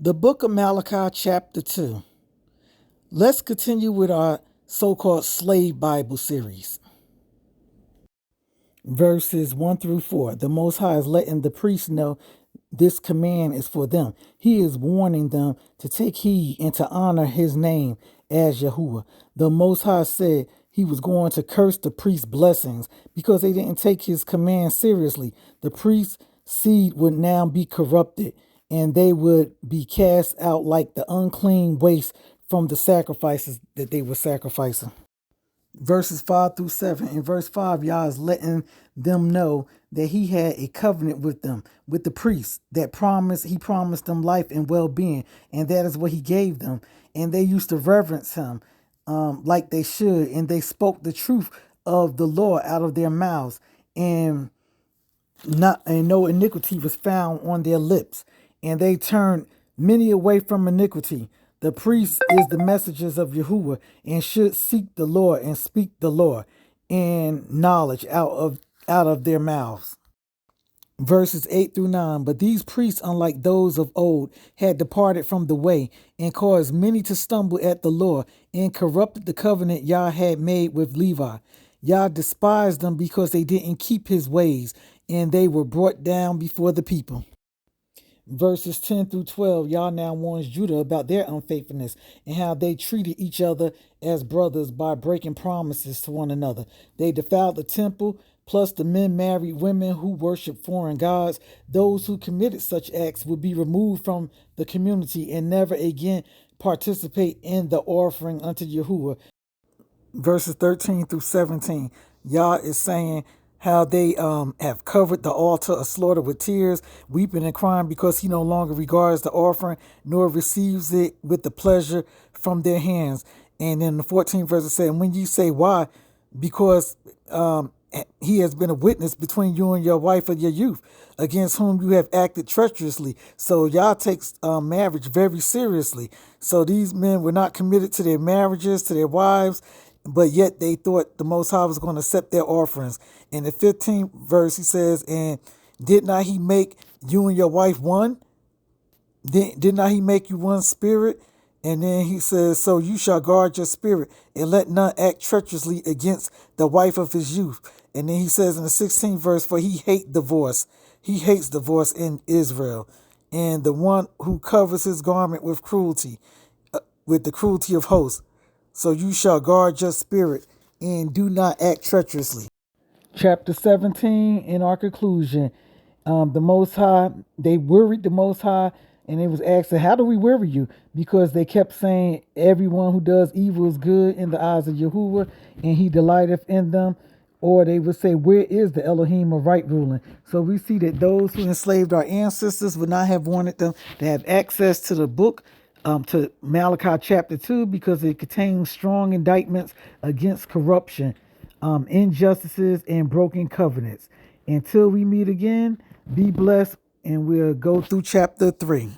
The book of Malachi Chapter 2. Let's continue with our so-called slave Bible series. Verses 1 through 4. The Most High is letting the priests know this command is for them. He is warning them to take heed and to honor his name as Yahuwah. The Most High said he was going to curse the priest's blessings because they didn't take his command seriously. The priest's seed would now be corrupted, and they would be cast out like the unclean waste from the sacrifices that they were sacrificing. Verses 5 through 7. In verse 5, Yah is letting them know that he had a covenant with them, with the priests, he promised them life and well-being, and that is what he gave them. And they used to reverence him like they should, and they spoke the truth of the Lord out of their mouths, and no iniquity was found on their lips, and they turned many away from iniquity. The priest is the messengers of Yahuwah and should seek the Lord and speak the Lord and knowledge out of their mouths. Verses 8 through 9. But these priests, unlike those of old, had departed from the way and caused many to stumble at the Lord and corrupted the covenant Yah had made with Levi. Yah despised them because they didn't keep his ways, and they were brought down before the people. Verses 10 through 12, Yah now warns Judah about their unfaithfulness and how they treated each other as brothers by breaking promises to one another. They defiled the temple, plus the men married women who worshiped foreign gods. Those who committed such acts would be removed from the community and never again participate in the offering unto Yahuwah. Verses 13 through 17, Yah is saying how they have covered the altar of slaughter with tears, weeping and crying because he no longer regards the offering, nor receives it with the pleasure from their hands. And in the 14th verse it said, when you say why, because he has been a witness between you and your wife of your youth, against whom you have acted treacherously. So Yah takes marriage very seriously. So these men were not committed to their marriages, to their wives, but yet they thought the Most High was going to accept their offerings. In the 15th verse, he says, and did not he make you and your wife one? Did not he make you one spirit? And then he says, so you shall guard your spirit and let none act treacherously against the wife of his youth. And then he says in the 16th verse, for he hates divorce. He hates divorce in Israel. And the one who covers his garment with cruelty, with the cruelty of hosts. So you shall guard your spirit and do not act treacherously. Chapter 17, in our conclusion, the Most High, they worried the Most High, and they was asking, how do we worry you? Because they kept saying everyone who does evil is good in the eyes of Yahuwah, and he delighteth in them. Or they would say, where is the Elohim of right ruling? So we see that those who enslaved our ancestors would not have wanted them to have access to the book, to Malachi chapter 2, because it contains strong indictments against corruption, injustices, and broken covenants. Until we meet again, be blessed, and we'll go through chapter 3.